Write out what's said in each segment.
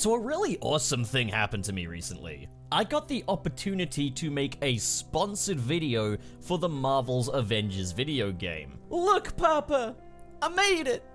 So a really awesome thing happened to me recently. I got the opportunity to make a sponsored video for the Marvel's Avengers video game. Look, Papa! I made it!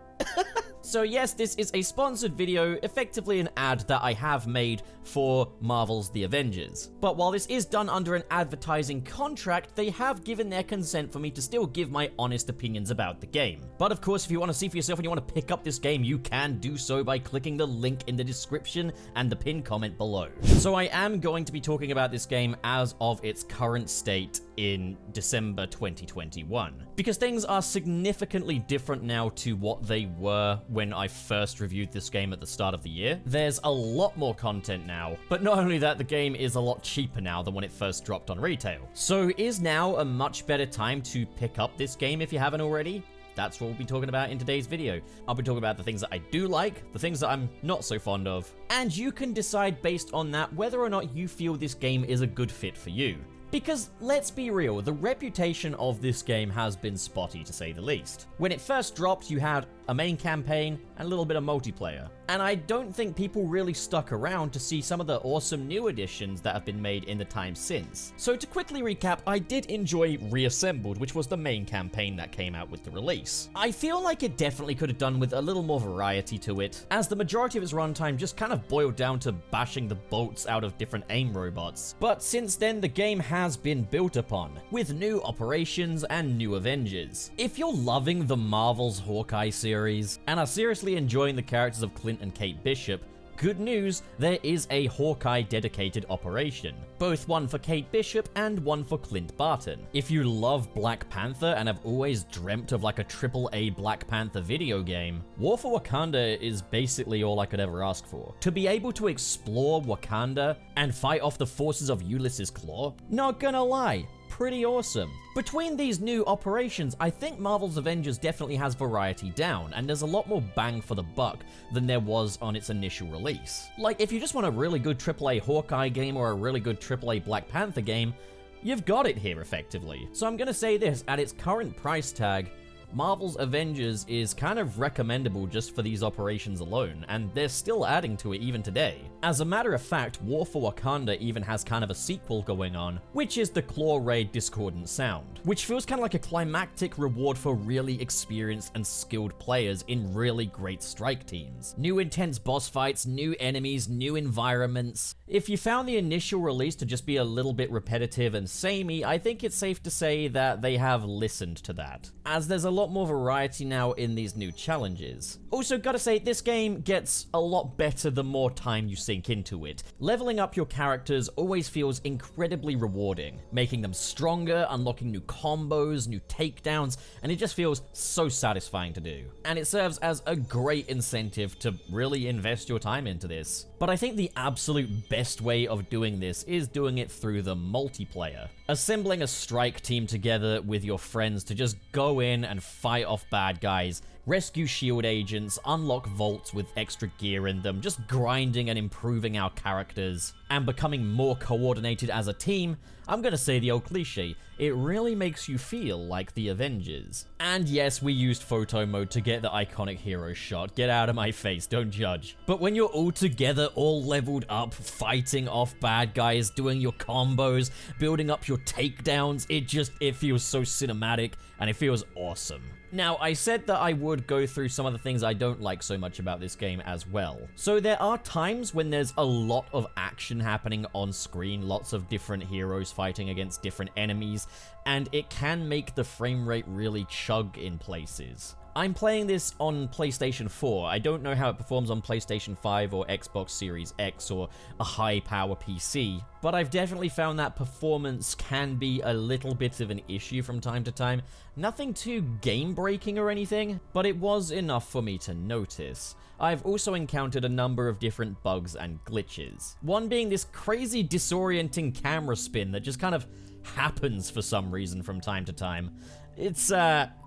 So yes, this is a sponsored video, effectively an ad that I have made for Marvel's The Avengers. But while this is done under an advertising contract, they have given their consent for me to still give my honest opinions about the game. But of course, if you want to see for yourself and you want to pick up this game, you can do so by clicking the link in the description and the pinned comment below. So I am going to be talking about this game as of its current state in December 2021. Because things are significantly different now to what they were when I first reviewed this game at the start of the year. There's a lot more content now, but not only that, the game is a lot cheaper now than when it first dropped on retail. So is now a much better time to pick up this game if you haven't already? That's what we'll be talking about in today's video. I'll be talking about the things that I do like, the things that I'm not so fond of, and you can decide based on that whether or not you feel this game is a good fit for you. Because, let's be real, the reputation of this game has been spotty to say the least. When it first dropped, you had a main campaign and a little bit of multiplayer. And I don't think people really stuck around to see some of the awesome new additions that have been made in the time since. So to quickly recap, I did enjoy Reassembled, which was the main campaign that came out with the release. I feel like it definitely could have done with a little more variety to it, as the majority of its runtime just kind of boiled down to bashing the bolts out of different AIM robots. But since then, the game has been built upon, with new operations and new Avengers. If you're loving the Marvel's Hawkeye series, and are seriously enjoying the characters of Clint and Kate Bishop, good news, there is a Hawkeye dedicated operation. Both one for Kate Bishop and one for Clint Barton. If you love Black Panther and have always dreamt of like a AAA Black Panther video game, War for Wakanda is basically all I could ever ask for. To be able to explore Wakanda and fight off the forces of Ulysses Claw, not gonna lie, pretty awesome. Between these new operations, I think Marvel's Avengers definitely has variety down, and there's a lot more bang for the buck than there was on its initial release. Like, if you just want a really good AAA Hawkeye game or a really good AAA Black Panther game, you've got it here effectively. So I'm gonna say this, at its current price tag, Marvel's Avengers is kind of recommendable just for these operations alone, and they're still adding to it even today. As a matter of fact, War for Wakanda even has kind of a sequel going on, which is the Claw Raid Discordant Sound, which feels kind of like a climactic reward for really experienced and skilled players in really great strike teams. New intense boss fights, new enemies, new environments. If you found the initial release to just be a little bit repetitive and samey, I think it's safe to say that they have listened to that, as there's a lot more variety now in these new challenges. Also, gotta say, this game gets a lot better the more time you sink into it. Leveling up your characters always feels incredibly rewarding, making them stronger, unlocking new combos, new takedowns, and it just feels so satisfying to do. And it serves as a great incentive to really invest your time into this. But I think the absolute best way of doing this is doing it through the multiplayer. Assembling a strike team together with your friends to just go in and fight off bad guys, rescue shield agents, unlock vaults with extra gear in them, just grinding and improving our characters, and becoming more coordinated as a team. I'm gonna say the old cliche, it really makes you feel like the Avengers. And yes, we used photo mode to get the iconic hero shot. Get out of my face, don't judge. But when you're all together, all leveled up, fighting off bad guys, doing your combos, building up your takedowns, it feels so cinematic, and it feels awesome. Now, I said that I would go through some of the things I don't like so much about this game as well. So there are times when there's a lot of action happening on screen, lots of different heroes fighting against different enemies, and it can make the frame rate really chug in places. I'm playing this on PlayStation 4. I don't know how it performs on PlayStation 5 or Xbox Series X or a high-power PC, but I've definitely found that performance can be a little bit of an issue from time to time. Nothing too game-breaking or anything, but it was enough for me to notice. I've also encountered a number of different bugs and glitches. One being this crazy disorienting camera spin that just kind of happens for some reason from time to time. It's,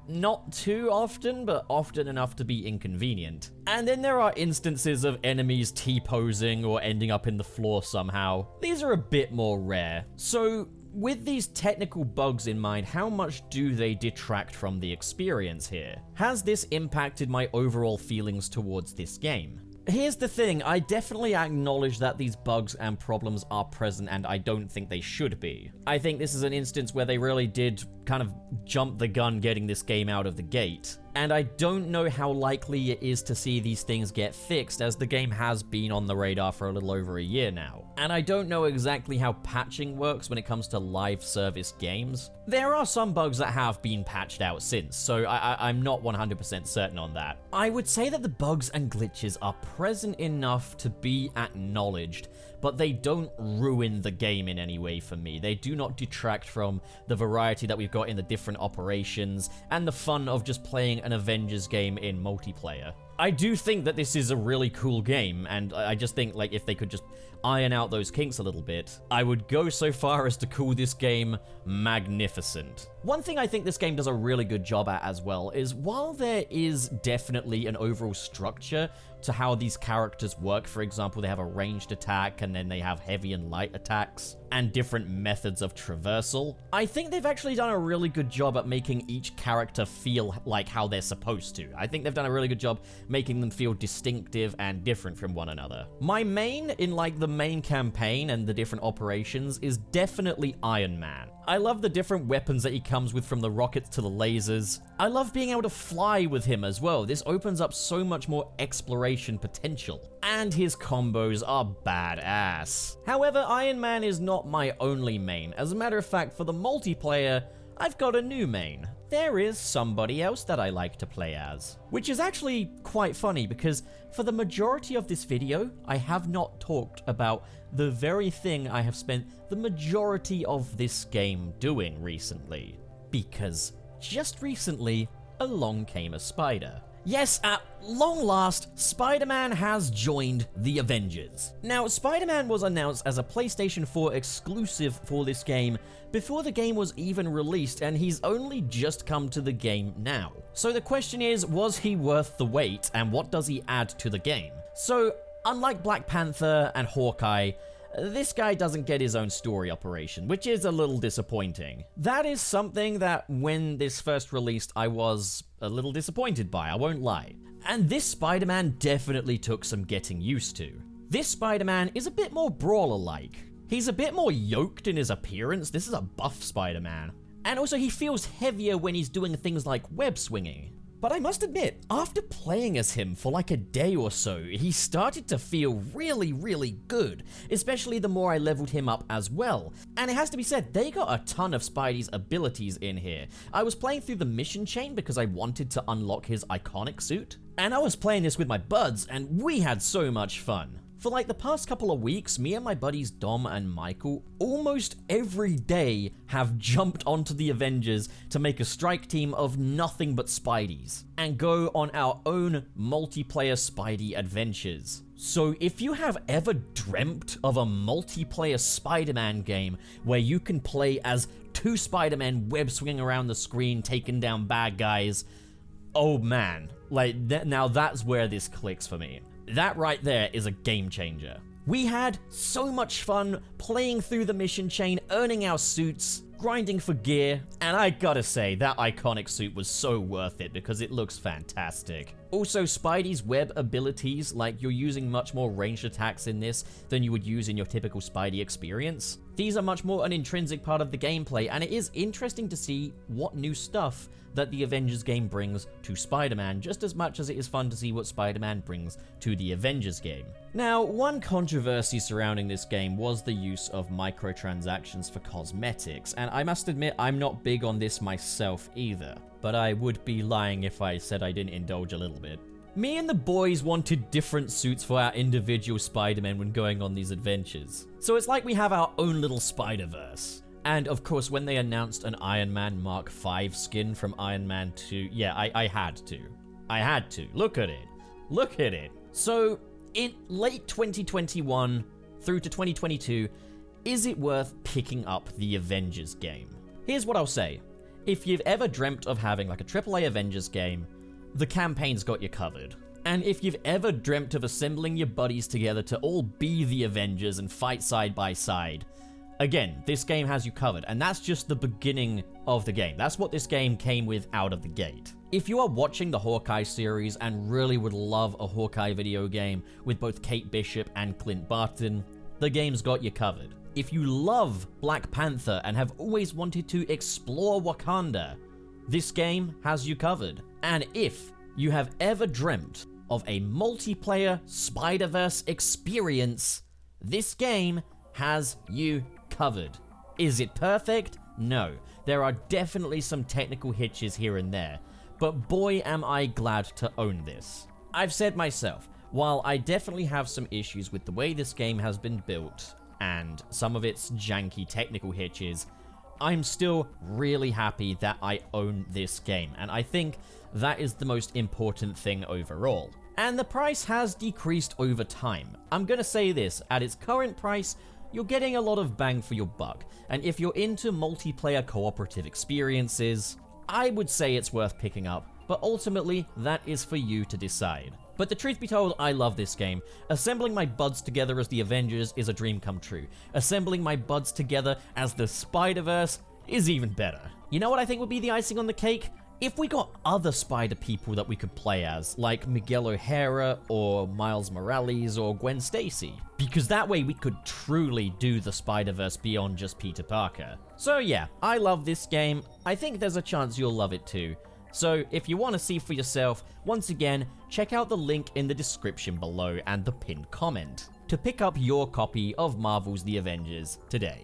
not too often, but often enough to be inconvenient. And then there are instances of enemies T-posing or ending up in the floor somehow. These are a bit more rare. So, with these technical bugs in mind, how much do they detract from the experience here? Has this impacted my overall feelings towards this game? Here's the thing, I definitely acknowledge that these bugs and problems are present, and I don't think they should be. I think this is an instance where they really did kind of jump the gun getting this game out of the gate. And I don't know how likely it is to see these things get fixed, as the game has been on the radar for a little over a year now. And I don't know exactly how patching works when it comes to live service games. There are some bugs that have been patched out since, so I'm not 100% certain on that. I would say that the bugs and glitches are present enough to be acknowledged, but they don't ruin the game in any way for me. They do not detract from the variety that we've got in the different operations and the fun of just playing an Avengers game in multiplayer. I do think that this is a really cool game, and I just think, like, if they could just iron out those kinks a little bit, I would go so far as to call this game magnificent. One thing I think this game does a really good job at as well is, while there is definitely an overall structure to how these characters work, for example, they have a ranged attack and then they have heavy and light attacks and different methods of traversal, I think they've actually done a really good job at making each character feel like how they're supposed to. I think they've done a really good job making them feel distinctive and different from one another. My main in, like, the main campaign and the different operations is definitely Iron Man. I love the different weapons that he comes with, from the rockets to the lasers. I love being able to fly with him as well. This opens up so much more exploration potential. And his combos are badass. However, Iron Man is not my only main. As a matter of fact, for the multiplayer, I've got a new main. There is somebody else that I like to play as. Which is actually quite funny, because for the majority of this video, I have not talked about the very thing I have spent the majority of this game doing recently. Because just recently, along came a spider. Yes, at long last, Spider-Man has joined the Avengers. Now, Spider-Man was announced as a PlayStation 4 exclusive for this game before the game was even released, and he's only just come to the game now. So the question is, was he worth the wait, and what does he add to the game? So, unlike Black Panther and Hawkeye, this guy doesn't get his own story operation, which is a little disappointing. That is something that, when this first released, I was a little disappointed by, I won't lie. And this Spider-Man definitely took some getting used to. This Spider-Man is a bit more brawler-like. He's a bit more yoked in his appearance. This is a buff Spider-Man. And also, he feels heavier when he's doing things like web swinging. But I must admit, after playing as him for like a day or so, he started to feel really, really good, especially the more I leveled him up as well. And it has to be said, they got a ton of Spidey's abilities in here. I was playing through the mission chain because I wanted to unlock his iconic suit, and I was playing this with my buds, and we had so much fun. For like the past couple of weeks, me and my buddies Dom and Michael almost every day have jumped onto the Avengers to make a strike team of nothing but Spideys and go on our own multiplayer Spidey adventures. So if you have ever dreamt of a multiplayer Spider-Man game where you can play as two Spider-Men web swinging around the screen taking down bad guys, oh man, like now that's where this clicks for me. That right there is a game changer. We had so much fun playing through the mission chain, earning our suits, grinding for gear, and I gotta say, that iconic suit was so worth it because it looks fantastic. Also, Spidey's web abilities, like you're using much more ranged attacks in this than you would use in your typical Spidey experience. These are much more an intrinsic part of the gameplay, and it is interesting to see what new stuff that the Avengers game brings to Spider-Man, just as much as it is fun to see what Spider-Man brings to the Avengers game. Now, one controversy surrounding this game was the use of microtransactions for cosmetics, and I must admit I'm not big on this myself either, but I would be lying if I said I didn't indulge a little bit. Me and the boys wanted different suits for our individual Spider-Men when going on these adventures, so it's like we have our own little Spider-Verse. And of course, when they announced an Iron Man Mark V skin from Iron Man 2, yeah, I had to. I had to. Look at it. Look at it. So, in late 2021 through to 2022, is it worth picking up the Avengers game? Here's what I'll say. If you've ever dreamt of having like a AAA Avengers game, the campaign's got you covered. And if you've ever dreamt of assembling your buddies together to all be the Avengers and fight side by side, again, this game has you covered, and that's just the beginning of the game. That's what this game came with out of the gate. If you are watching the Hawkeye series and really would love a Hawkeye video game with both Kate Bishop and Clint Barton, the game's got you covered. If you love Black Panther and have always wanted to explore Wakanda, this game has you covered. And if you have ever dreamt of a multiplayer Spider-Verse experience, this game has you covered. Is it perfect? No. There are definitely some technical hitches here and there, but boy am I glad to own this. I've said myself, while I definitely have some issues with the way this game has been built and some of its janky technical hitches, I'm still really happy that I own this game, and I think that is the most important thing overall. And the price has decreased over time. I'm gonna say this, at its current price, you're getting a lot of bang for your buck, and if you're into multiplayer cooperative experiences, I would say it's worth picking up, but ultimately, that is for you to decide. But the truth be told, I love this game. Assembling my buds together as the Avengers is a dream come true. Assembling my buds together as the Spider-Verse is even better. You know what I think would be the icing on the cake? If we got other Spider people that we could play as, like Miguel O'Hara or Miles Morales or Gwen Stacy, because that way we could truly do the Spider-Verse beyond just Peter Parker. So yeah, I love this game. I think there's a chance you'll love it too. So if you want to see for yourself, once again, check out the link in the description below and the pinned comment to pick up your copy of Marvel's The Avengers today.